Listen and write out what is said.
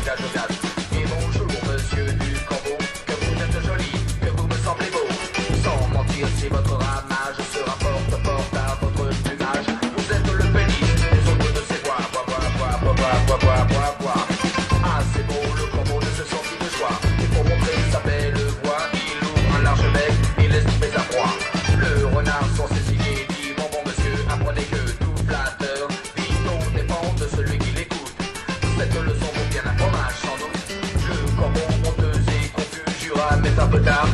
gage au gaz. Et bonjour, monsieur du Cambo, que vous êtes joli, que vous me semblez beau. Sans mentir, si votre ramage se rapporte porte à votre plumage, vous êtes le pénis des autres de ces bois. Bois. Ah, c'est beau, le Cambo ne se sentit de joie. Et pour montrer sa belle voix, il ouvre un large bec et laisse tomber sa proie. Le renard sans s'essuyer dit, mon bon monsieur, apprenez que tout flatteur vit au dépend de celui qui l'écoute. Cette leçon vaut bien un fromage sans doute. Le Cambo honteux et confus jura, mais un peu tard.